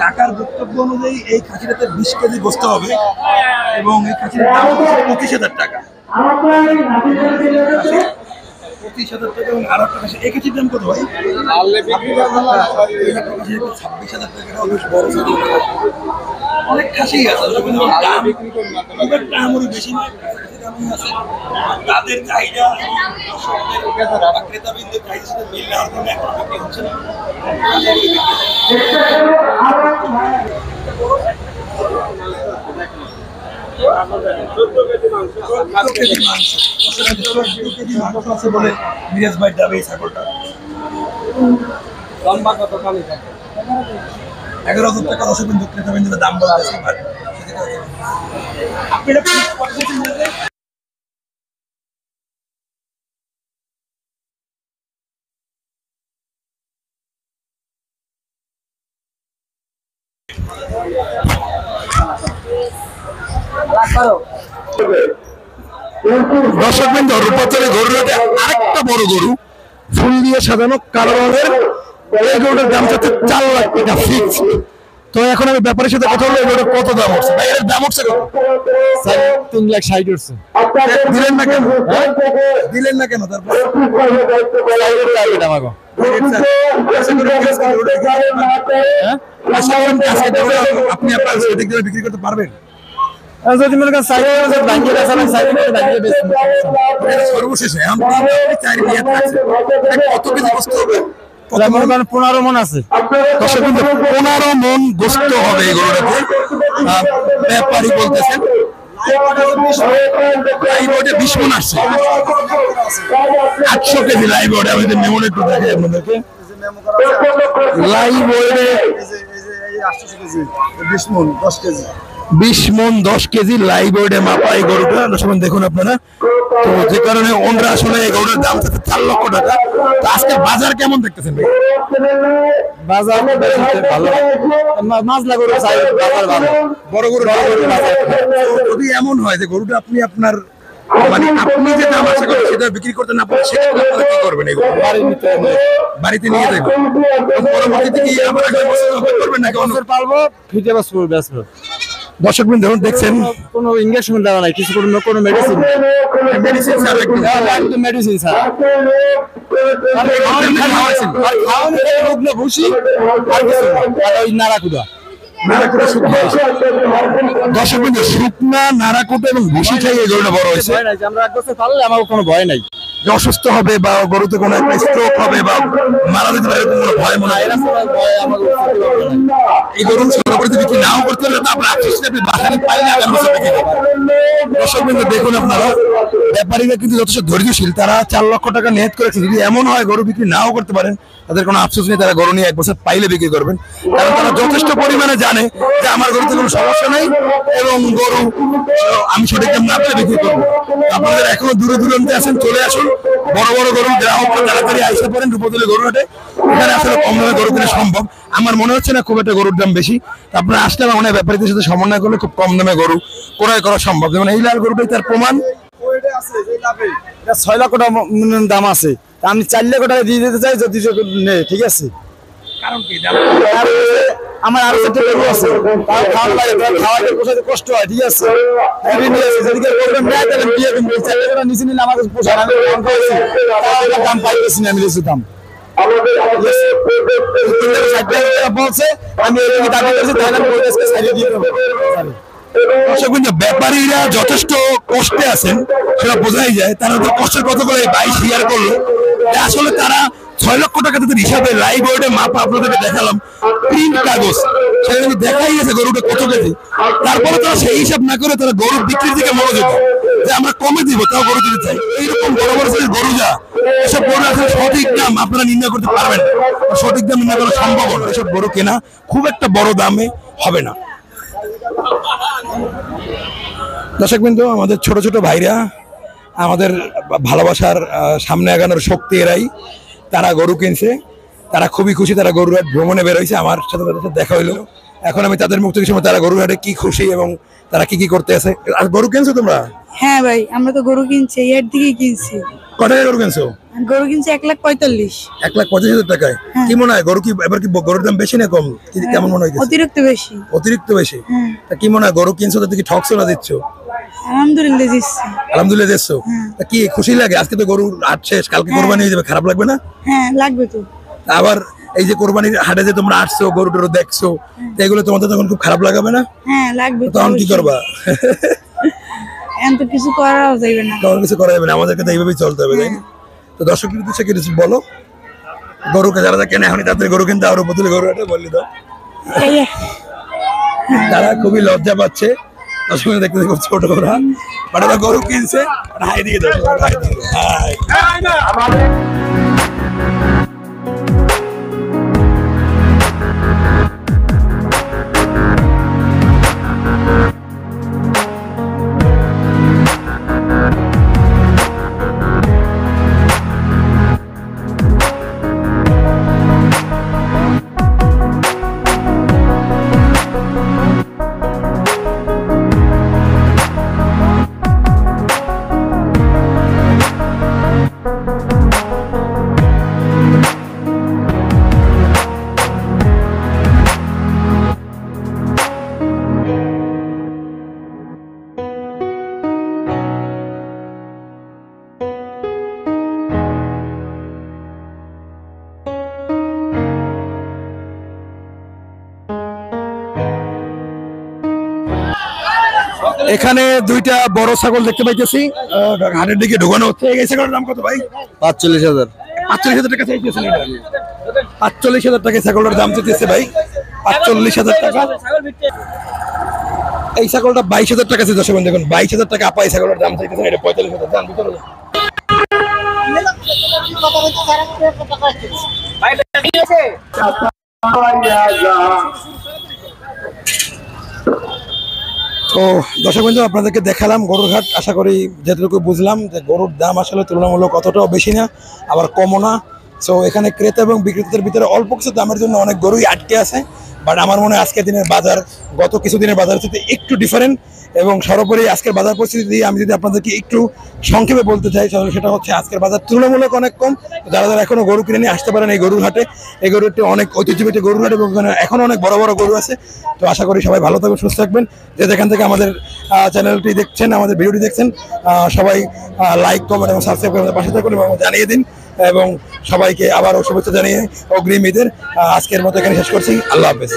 টাকার বক্তব্য অনুযায়ী এই খাসিটাতে 20 কেজি বসতে হবে এবং এই খাসির দাম হচ্ছে 25,000 টাকা। 25,000 টাকা এবং আরো একটা খাসি। এই খাসির দাম কত ভাই? 26,000 টাকা। বেশ বড় সাইজের খাসি। অনেক খাসি আছে, দাম খুব একটা আমরি বেশি নয়, কাছাকাছি দামই আছে। তাদের চাহিদা এবং দর্শকদের বা ক্রেতাবৃন্দের চাহিদার সাথে মিল না হওয়ার কারণে এখন বিক্রি হচ্ছে না। আছে বলে মিরাজ ভাই যাবে এই ছাগলটা। 11,000 টাকা দর্শকবৃন্দ ক্রেতাবৃন্দরা দাম বলতেছে। আপনি এটা fix কত দিয়েছেন বলতে? দর্শকবৃন্দ, রূপান্তরে গরুটাতে আরেকটা বড় গরু, ফুল দিয়ে সাজানো কালো রঙের, এই গরুটার দাম হচ্ছে 4 লাখ টাকা ফিক্সড। তো এখন আমি ব্যাপারের সাথে কথা বলবো, এগুলো কত দাম হচ্ছে ভাই? এর দাম হচ্ছে কত? 3,60,000 উঠছে। দিলেন না কেন? দিলেন না কেন? তারপর আপনি আপনার সঠিক দামে বিক্রি করতে পারবেন? যদি মনে করেন সাইকেল ভাঙিয়ে বেচা লাগে সাইকেল ভাঙিয়ে বেচবো সর্বশেষে এখন চার নিয়ে থাকছে কত কেজি বস্তু হবে? মনে করেন 15 মন আছে। দর্শক বিন্দু, 15 মন গোস্ত হবে এই গরুটাতে। ব্যাপারী বলতেছেন লাইভ ওয়েটে 20 মন আসছে, 800 কেজি লাইভ ওয়েটে। আমি যদি মেমোটা একটু দেখাই আপনাদেরকে, লাইভ ওয়েটে 20 মন 10 কেজি 20 মন 10 কেজি লাইভ ওয়েটে মাপা এই গরুটা। দর্শক দেখুন আপনারা, তো যে কারণে ওনরা আসলে এই গরুটার দাম চাচ্ছে 4 লক্ষ টাকা। তো আজকে বাজার কেমন দেখতেছেন ভাই? বাজার ভালো, মাছলা গরু চাই বাজার ভালো, বড় গরু যদি এমন হয় যে গরুটা আপনি আপনার মানে আপনি যে দাম আশা করেন সেটা বিক্রি করতে না পারেন, সেটা আপনারা কি করবেন? এই গরু বাড়িতে নিয়ে যাবেন, পরবর্তীতে কি আবার একটা বছর অপেক্ষা করবেন নাকি অন্য? পালবো ফিটে বাসবো বেসবো। দর্শক বিন্দু দেখছেন কোনো ইনজেকশন দেওয়া নাই, কিছু কোনো মেডিসিন মেডিসিন ছাড়া একদম একদম মেডিসিন ছাড়া ভুসি আর কিছু না, আর ওই নাড়াকুদা দর্শক বিন্দু শুকনা নাড়াকুটা এবং ভুসি খাই এই গরুটা বড় হয়েছে। আমরা এক বছর পারলে আমার কোনো ভয় নাই, যে অসুস্থ হবে বা গরুতে কোনো একটা স্ট্রোক হবে বা মারা যেতে পারে এরকম কোনো ভয় মনে হয় না। এই গরু সর্বোপরি বিক্রি নাও করতে হলে তো আপনার আফসোস আপনি বাসায় পাইলে আগামী বছর বিক্রি করবেন। দর্শক বিন্দু দেখুন আপনারা, ব্যাপারীরা কিন্তু যথেষ্ট ধৈর্যশীল, তারা 4 লক্ষ টাকা নিয়ত করেছে। যদি এমন হয় গরু বিক্রি নাও করতে পারেন, তাদের কোনো আফসোস নেই, তারা গরু নিয়ে 1 বছর পাইলে বিক্রি করবেন। কারণ তারা যথেষ্ট পরিমাণে জানে যে আমার গরুতে কোনো সমস্যা নেই এবং গরু আমি সঠিক দাম না পেলে বিক্রি করবো। আপনাদের এখনো দূরে দূরান্তে আছেন, চলে আসুন। বড় বড় গরু গ্রাহকরা তাড়াতাড়ি আইসা পড়েন রূপতলী গরু হাটে, এখানে আসলে কম দামে গরু কিনা সম্ভব। আমার মনে হচ্ছে না খুব একটা গরুর দাম বেশি। আপনি আসলে আমার মনে হয় ব্যাপারীদের সাথে সমন্বয় করলে খুব কম দামে গরু ক্রয় করা সম্ভব। যেমন এই লাল গরুটাই তার প্রমাণ। 6 লক্ষ টাকা দাম আছে, তা আমি 4 লক্ষ টাকা দিয়ে দিতে চাই যদি নেই, ঠিক আছে? আমার আরো 4টা গরু আছে, তার খাওয়া লাগে, তার খাওয়াতে পোষাতে কষ্ট হয়, ঠিক আছে? যদি কেউ প্রবলেম নেয় তাহলে দিয়ে দিন, 4 লক্ষ টাকা নিচে নিলে আমার কাছে পোষায় না, আমি দাম পাইতেছি না, আমি রেসে দাম বলছে আমি দাবি করছি, তাহলে আমি সাইডে দিয়ে দেবো। ব্যাপারীরা যথেষ্ট কষ্টে আছেন সেটা বোঝাই যায়। তারা তো কষ্টের কথাগুলো ভাই শেয়ার করলো, আসলে তারা 6 লক্ষ টাকা তাদের হিসাবে লাইভ ওয়েটে মাপা আপনাদেরকে দেখালাম, প্রিন্ট কাগজ সেখানে দেখাই গেছে গরুটা কত কেজি। তারপরে তারা সেই হিসাব না করে তারা গরু বিক্রির দিকে মনোযোগ যে আমরা কমে দিব, তাও গরু দিতে চাই। এইরকম বড় বড় সাইজের গরু যা, এসব গরু আসলে সঠিক দাম আপনারা নির্ণয় করতে পারবেন না, সঠিক দাম নির্ণয় করা সম্ভব না। এসব গরু কেনা খুব একটা বড় দামে হবে না। দর্শক বিন্দু, আমাদের ছোট ছোট ভাইরা, আমাদের ভালোবাসার সামনে আগানোর শক্তি এরাই, তারা গরু কিনছে, তারা খুবই খুশি, তারা গরুর হাট ভ্রমণে বেরোইছে, আমার সাথে তাদের সাথে দেখা হইলো। এখন আমি তাদের মুখ থেকে সময় তারা গরুর হাটে কি খুশি এবং তারা কি কি করতে আছে। আর গরু কিনছো তোমরা? হ্যাঁ ভাই, আমরা তো গরু কিনছি, এর দিকে কিনছি। কত টাকা গরু কিনছো? গরু কিনছি 1,45,000। 1,45,000 টাকায়? কি মনে হয় গরু কি এবার কি গরুর দাম বেশি না কম? কেমন মনে হয়? অতিরিক্ত বেশি। অতিরিক্ত বেশি? তা কি মনে হয় গরু কিনছো তো কি ঠকছো না দিচ্ছ? আলহামদুলিল্লাহ দিচ্ছি। আলহামদুলিল্লাহ দিচ্ছ। তা কি খুশি লাগে? আজকে তো গরুর হাট শেষ, কালকে কোরবানি হয়ে যাবে, খারাপ লাগবে না? হ্যাঁ লাগবে তো। আবার এই যে কোরবানির হাটে যে তোমরা আসছো, গরুটারও দেখছো, এগুলো তোমাদের তখন খুব খারাপ লাগাবে না? হ্যাঁ লাগবে। তখন কি করবা? এখন তো কিছু করাও যাবে না। তখন কিছু করা যাবে না, আমাদেরকে তো এইভাবেই চলতে হবে, তাই না? তো দর্শকের উদ্দেশ্যে কিছু বলো, গরুকে যারা কেনে এখনই তাদের গরু কিনতে আরো বদলে গরু হাটে বললি তো। তারা খুবই লজ্জা পাচ্ছে, দর্শক দেখতে খুব ছোট ওরা, বাট ওরা গরু কিনছে, হাই দিয়ে দেবো, হাই দিয়ে এখানে দুইটা বড় ছাগল দেখতে পাইতেছি হাটের দিকে ঢোকানো হচ্ছে। এই ছাগলের দাম কত ভাই? 45,000। 45,000 টাকা চাইতেছেন? 45,000 টাকা ছাগলের দাম চাইতেছে ভাই, 45,000 টাকা। এই ছাগলটা 22,000 টাকা চাইছে। দর্শক দেখুন 22,000 টাকা আপা এই ছাগলের দাম চাইতেছেন। এটা 45,000 দাম ভিতরে। তো দর্শক বন্ধু আপনাদেরকে দেখালাম গরুর হাট। আশা করি যেটুকু বুঝলাম যে গরুর দাম আসলে তুলনামূলক অতটাও বেশি না, আবার কমও না। সো এখানে ক্রেতা এবং বিক্রেতাদের ভিতরে অল্প কিছু দামের জন্য অনেক গরুই আটকে আছে। বাট আমার মনে হয় আজকের দিনের বাজার গত কিছুদিনের বাজারের সাথে একটু ডিফারেন্ট, এবং সর্বোপরি আজকের বাজার পরিস্থিতি দিয়ে আমি যদি আপনাদেরকে একটু সংক্ষেপে বলতে চাই তাহলে সেটা হচ্ছে আজকের বাজার তুলনামূলক অনেক কম। যারা যারা এখনো গরু কিনে নিয়ে আসতে পারেন এই গরুর হাটে, এই গরুটি অনেক ঐতিহ্যবাহী গরুর হাট এবং এখানে এখনো অনেক বড় বড় গরু আছে। তো আশা করি সবাই ভালো থাকবেন, সুস্থ থাকবেন। যে যেখান থেকে আমাদের চ্যানেলটি দেখছেন, আমাদের ভিডিওটি দেখছেন, সবাই লাইক কমেন্ট এবং সাবস্ক্রাইব করে আমাদের পাশে থাকুন এবং জানিয়ে দিন। এবং সবাইকে আবারও শুভেচ্ছা জানিয়ে অগ্রিম ঈদের আজকের মতো এখানে শেষ করছি। আল্লাহ হাফেজ।